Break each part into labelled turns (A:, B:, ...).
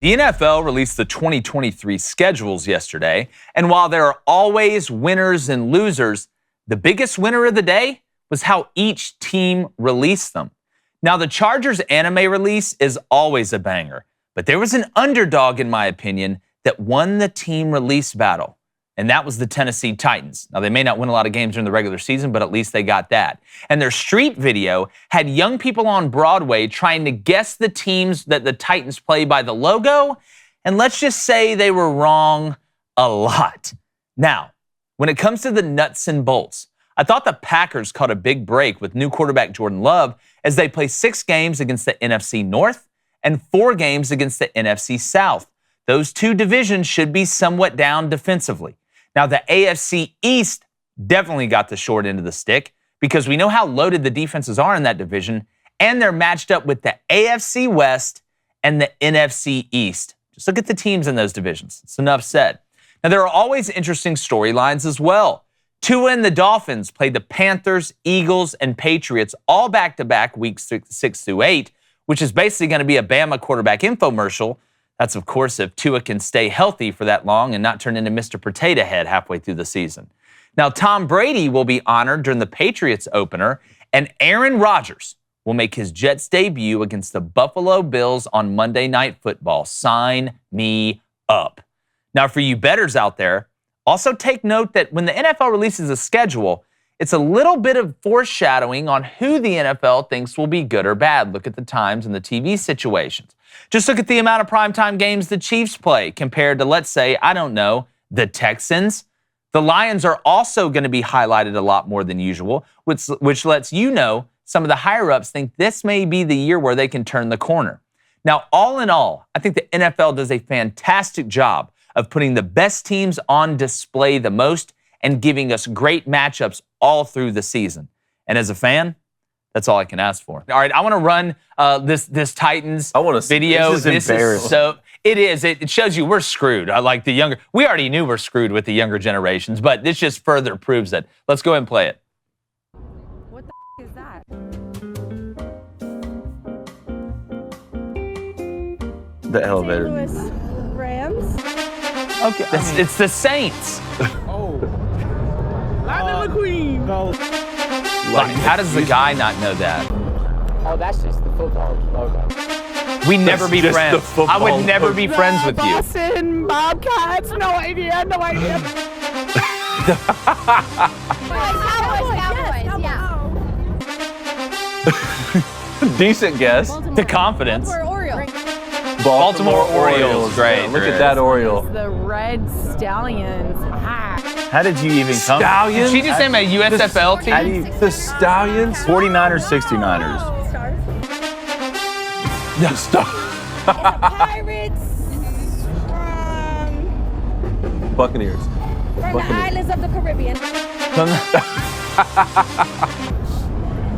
A: The NFL released the 2023 schedules yesterday, and while there are always winners and losers, the biggest winner of the day was how each team released them. Now, the Chargers anime release is always a banger, but there was an underdog, in my opinion, that won the team release battle, and that was the Tennessee Titans. Now, they may not win a lot of games during the regular season, but at least they got that. And their street video had young people on Broadway trying to guess the teams that the Titans play by the logo, and let's just say they were wrong a lot. Now, when it comes to the nuts and bolts, I thought the Packers caught a big break with new quarterback Jordan Love as they play 6 games against the NFC North and 4 games against the NFC South. Those 2 divisions should be somewhat down defensively. Now, the AFC East definitely got the short end of the stick because we know how loaded the defenses are in that division, and they're matched up with the AFC West and the NFC East. Just look at the teams in those divisions. It's enough said. Now, there are always interesting storylines as well. Tua and the Dolphins played the Panthers, Eagles, and Patriots all back-to-back weeks 6 through 8, which is basically going to be a Bama quarterback infomercial. That's, of course, if Tua can stay healthy for that long and not turn into Mr. Potato Head halfway through the season. Now, Tom Brady will be honored during the Patriots opener, and Aaron Rodgers will make his Jets debut against the Buffalo Bills on Monday Night Football. Sign me up. Now, for you bettors out there, also take note that when the NFL releases a schedule, it's a little bit of foreshadowing on who the NFL thinks will be good or bad. Look at the times and the TV situations. Just look at the amount of primetime games the Chiefs play compared to, let's say, I don't know, the Texans. The Lions are also going to be highlighted a lot more than usual, which lets you know some of the higher-ups think this may be the year where they can turn the corner. Now, all in all, I think the NFL does a fantastic job of putting the best teams on display the most and giving us great matchups all through the season. And as a fan, that's all I can ask for. All right, I want to run this Titans video.
B: This is
A: so it is. It shows you we're screwed. I like the younger. We already knew we're screwed with the younger generations, but this just further proves it. Let's go ahead and play it.
C: What the is that?
B: The elevator.
C: St. Louis Rams.
A: Okay, it's the Saints.
D: Lightning McQueen.
B: No.
A: How does the guy not know that?
D: Oh, that's just the football logo.
A: We never be
B: just
A: friends.
B: the football
A: I would never be friends with you.
C: Boston Bobcats. No idea. No idea.
E: Cowboys, yeah.
B: Decent guess.
A: The confidence.
E: Baltimore Orioles.
A: Baltimore Orioles. Great.
B: Look at that Oriole.
C: The Red Stallions.
B: How did you even come?
A: Did she just name a USFL
B: How do
A: team?
B: you, the Stallions? 49ers, 69ers. The
E: Pirates
B: Buccaneers.
E: from the islands of the Caribbean.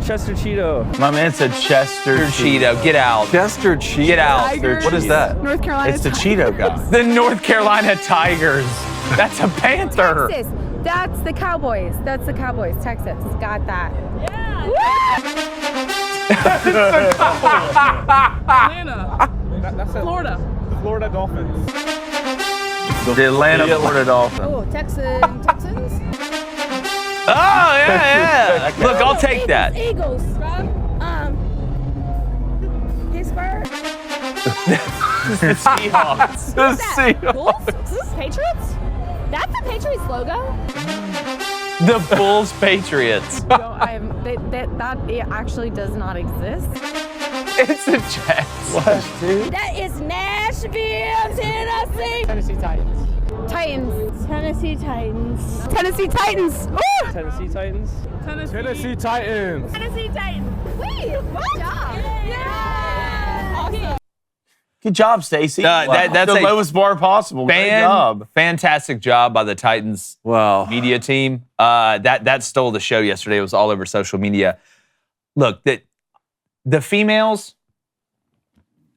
D: Chester Cheeto.
B: My man said Chester
A: Cheeto. Get out.
B: Chester Cheeto.
A: Get out.
C: Tigers.
B: What is that?
C: North Carolina.
B: It's the Cheeto guy.
A: The North Carolina Tigers. That's a Panther.
C: Texas. That's the Cowboys. That's the Cowboys. Texas. Got that.
D: Atlanta. That's Florida. The Florida Dolphins.
B: The Atlanta Florida Dolphins.
E: Oh, Texans.
A: Oh, yeah. Look, I'll take that.
E: Eagles from Pittsburgh.
A: The Seahawks.
B: The Seahawks.
E: Bulls? Patriots? That's the Patriots logo.
A: The Bulls Patriots.
C: That actually does not exist.
A: It's the Jets.
B: What, dude?
E: That is Nashville, Tennessee.
D: Tennessee Titans.
C: Titans.
E: Tennessee Titans.
C: Tennessee Titans. Woo!
D: Tennessee Titans. Tennessee Titans.
E: Tennessee Titans. Wait, good job. Yeah. Awesome.
B: Good job, Stacy.
A: That's
B: the
A: a
B: lowest bar possible. Great job.
A: Fantastic job by the Titans
B: Wow.
A: media team. That stole the show yesterday. It was all over social media. Look, the females,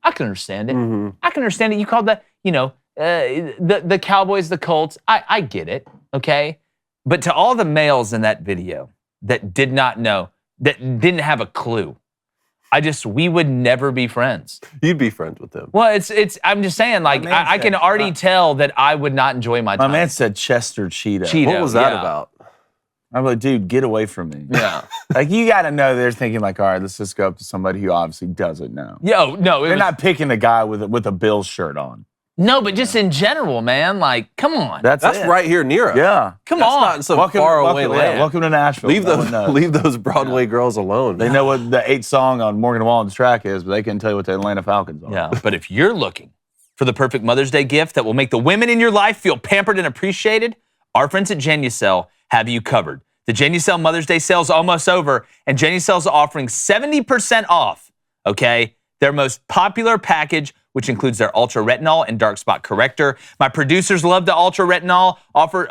A: I can understand it.
B: Mm-hmm.
A: I can understand it. You called the Cowboys the Colts. I get it, okay? But to all the males in that video that did not know, that didn't have a clue, we would never be friends.
F: You'd be friends with them.
A: Well, I'm just saying, like, I can already tell that I would not enjoy my time.
B: My man said Chester Cheeto.
A: Cheeto.
F: What was that
A: yeah.
F: about?
B: I'm like, dude, get away from me.
A: Yeah.
B: Like, you got to know they're thinking, like, all right, let's just go up to somebody who obviously doesn't know.
A: Yo, no.
B: They're not picking a guy with a Bills shirt on.
A: No, but just in general, man. Like, come on.
B: That's
F: That's
B: it.
F: right here near us.
B: Yeah.
A: Come
F: That's
A: on.
F: not in some far away land.
B: Welcome to Nashville.
F: Leave
B: No one knows.
F: those Broadway girls alone.
B: They know what the 8th song on Morgan Wallen's track is, but they can't tell you what the Atlanta Falcons are.
A: Yeah, but if you're looking for the perfect Mother's Day gift that will make the women in your life feel pampered and appreciated, our friends at Genucel have you covered. The Genucel Mother's Day sale is almost over, and Genucel's offering 70% off, okay? Their most popular package, which includes their Ultra Retinol and Dark Spot Corrector. My producers love the Ultra Retinol offered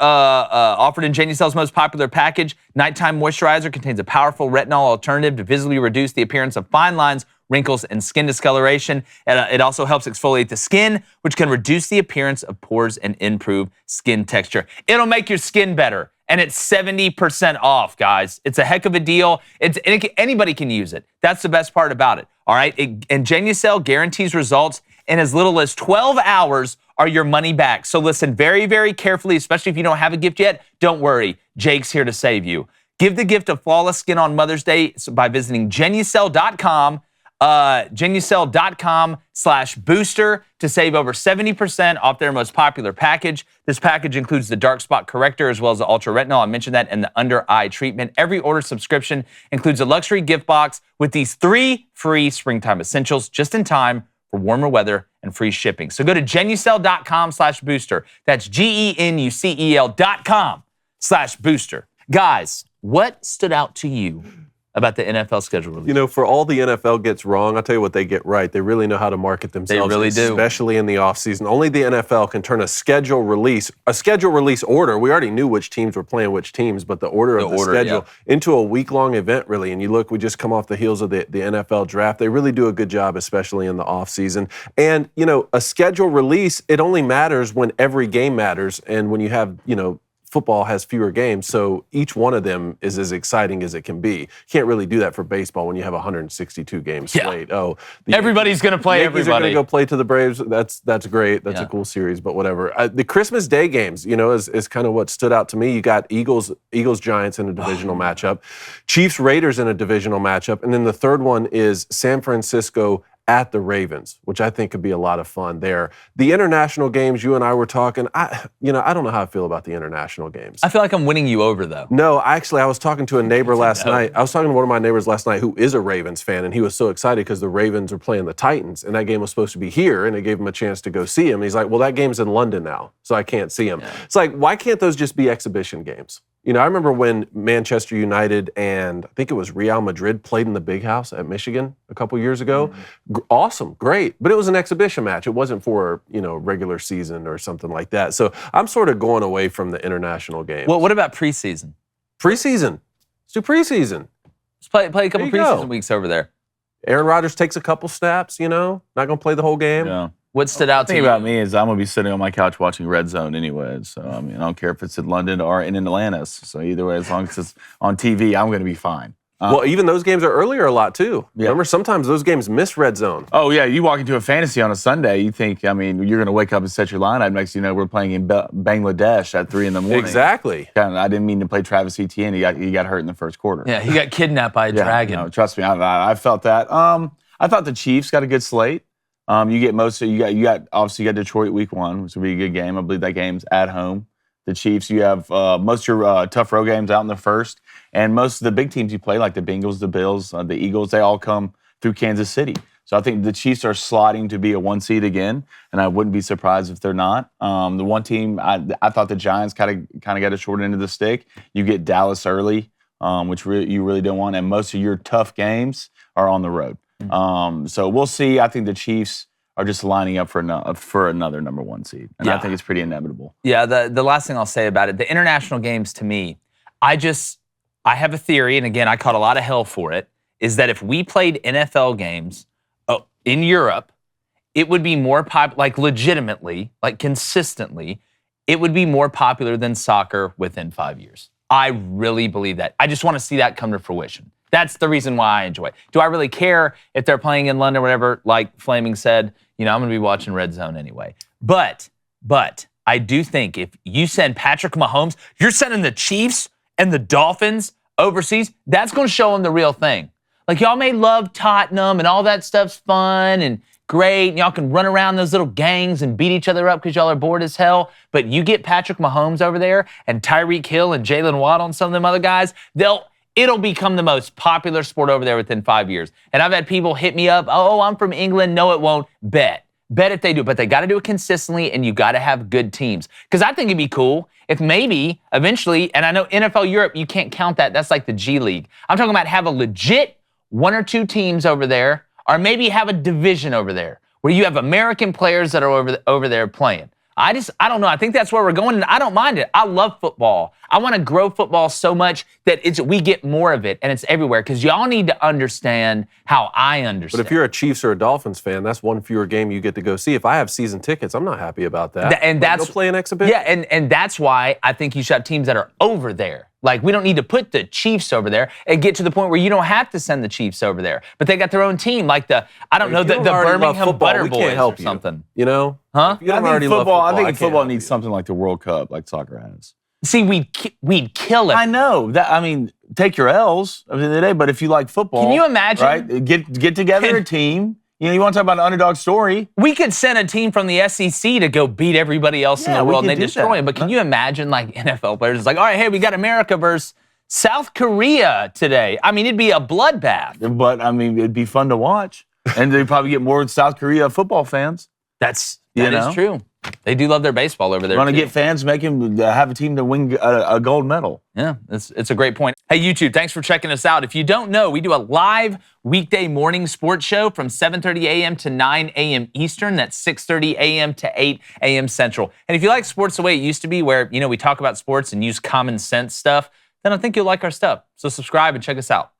A: in Genucel's most popular package. Nighttime Moisturizer contains a powerful retinol alternative to visibly reduce the appearance of fine lines, wrinkles, and skin discoloration. It also helps exfoliate the skin, which can reduce the appearance of pores and improve skin texture. It'll make your skin better. And it's 70% off, guys. It's a heck of a deal. Anybody can use it. That's the best part about it, all right? And Genucel guarantees results in as little as 12 hours or your money back. So listen very, very carefully, especially if you don't have a gift yet. Don't worry. Jake's here to save you. Give the gift of flawless skin on Mother's Day by visiting Genucel.com. Genucel.com/booster to save over 70% off their most popular package. This package includes the Dark Spot Corrector as well as the Ultra Retinol. I mentioned that, and the Under Eye Treatment. Every order subscription includes a luxury gift box with these 3 free springtime essentials just in time for warmer weather and free shipping. So go to Genucel.com/booster. That's GENUCEL.com/booster. Guys, what stood out to you about the NFL schedule release?
F: You know, for all the NFL gets wrong, I'll tell you what they get right. They really know how to market themselves.
A: They really do.
F: Especially in the offseason. Only the NFL can turn a schedule release order. We already knew which teams were playing which teams, but the order of the schedule into a week-long event, really. And you look, we just come off the heels of the NFL draft. They really do a good job, especially in the offseason. And, you know, a schedule release, it only matters when every game matters and when you have, you know, football has fewer games, so each one of them is as exciting as it can be. You can't really do that for baseball when you have 162 games slate. Oh,
A: everybody's going to play
F: Yankees
A: everybody.
F: are going to go play to the Braves. That's great. That's a cool series, but whatever. The Christmas Day games, you know, is kind of what stood out to me. You got Eagles Giants in a divisional matchup, Chiefs Raiders in a divisional matchup, and then the third one is San Francisco at the Ravens, which I think could be a lot of fun there. The international games, you and I were talking, I don't know how I feel about the international games.
A: I feel like I'm winning you over, though.
F: No, actually, I was talking to a neighbor last night. I was talking to one of my neighbors last night who is a Ravens fan, and he was so excited because the Ravens are playing the Titans, and that game was supposed to be here, and it gave him a chance to go see him. And he's like, well, that game's in London now, so I can't see him. Yeah. It's like, why can't those just be exhibition games? You know, I remember when Manchester United and I think it was Real Madrid played in the Big House at Michigan a couple years ago. Mm-hmm. Awesome, great. But it was an exhibition match. It wasn't for, you know, regular season or something like that. So I'm sort of going away from the international games.
A: Well, what about preseason?
F: Preseason. Let's do preseason.
A: Let's play a couple preseason weeks over there.
F: Aaron Rodgers takes a couple snaps, you know, not going to play the whole game.
B: Yeah.
A: What stood out to you?
B: The thing about me is I'm going to be sitting on my couch watching Red Zone anyways. So, I mean, I don't care if it's in London or in Atlantis. So either way, as long as it's on TV, I'm going to be fine.
F: Well, even those games are earlier a lot, too.
B: Yeah.
F: Remember, sometimes those games miss Red Zone.
B: Oh, yeah. You walk into a fantasy on a Sunday, you think, I mean, you're going to wake up and set your lineup. Next thing you know, we're playing in Bangladesh at 3 a.m.
F: Exactly.
B: I didn't mean to play Travis Etienne. He got hurt in the first quarter.
A: Yeah, he got kidnapped by a dragon.
B: No, trust me, I felt that. I thought the Chiefs got a good slate. You got Detroit week 1, which will be a good game. I believe that game's at home. The Chiefs, you have most of your tough road games out in the first, and most of the big teams you play, like the Bengals, the Bills, the Eagles, they all come through Kansas City. So I think the Chiefs are slotting to be a 1 seed again, and I wouldn't be surprised if they're not. The one team I thought the Giants kind of got a short end of the stick. You get Dallas early, which you really don't want, and most of your tough games are on the road. So we'll see. I think the Chiefs are just lining up for another number 1 seed. And I think it's pretty inevitable.
A: Yeah, the last thing I'll say about it, the international games to me, I have a theory, and again, I caught a lot of hell for it, is that if we played NFL games in Europe, it would be more legitimately, consistently, it would be more popular than soccer within 5 years. I really believe that. I just want to see that come to fruition. That's the reason why I enjoy it. Do I really care if they're playing in London or whatever? Like Flaming said, I'm going to be watching Red Zone anyway. But I do think if you send Patrick Mahomes, you're sending the Chiefs and the Dolphins overseas, that's going to show them the real thing. Like, y'all may love Tottenham and all that stuff's fun and great, and y'all can run around those little gangs and beat each other up because y'all are bored as hell, but you get Patrick Mahomes over there and Tyreek Hill and Jalen Waddle and some of them other guys, it'll become the most popular sport over there within 5 years. And I've had people hit me up, oh, I'm from England. No, it won't. Bet if they do, but they got to do it consistently, and you got to have good teams. Because I think it'd be cool if maybe eventually, and I know NFL Europe, you can't count that. That's like the G League. I'm talking about have a legit 1 or 2 teams over there, or maybe have a division over there where you have American players that are over there playing. I don't know. I think that's where we're going, and I don't mind it. I love football. I want to grow football so much that we get more of it, and it's everywhere, because y'all need to understand how I understand.
F: But if you're a Chiefs or a Dolphins fan, that's one fewer game you get to go see. If I have season tickets, I'm not happy about that.
A: And that's
F: go play an exhibition.
A: Yeah, and that's why I think you should have teams that are over there. Like, we don't need to put the Chiefs over there and get to the point where you don't have to send the Chiefs over there. But they got their own team, like the Birmingham Butter Boys or something.
B: I
A: Huh?
B: think football needs something like the World Cup, like soccer has.
A: See, we'd kill it.
B: I know that. I mean, take your L's at the end of the day. But if you like football,
A: can you imagine?
B: Right, get together a team. You want to talk about an underdog story?
A: We could send a team from the SEC to go beat everybody else in the world, and they destroy them. But can you imagine, like, NFL players? It's like, all right, hey, we got America versus South Korea today. I mean, it'd be a bloodbath.
B: But I mean, it'd be fun to watch, and they'd probably get more South Korea football fans.
A: That is true. They do love their baseball over there.
B: Want to get fans, make them have a team to win a gold medal.
A: Yeah, it's a great point. Hey, YouTube, thanks for checking us out. If you don't know, we do a live weekday morning sports show from 7:30 a.m. to 9 a.m. Eastern. That's 6:30 a.m. to 8 a.m. Central. And if you like sports the way it used to be, where we talk about sports and use common sense stuff, then I think you'll like our stuff. So subscribe and check us out.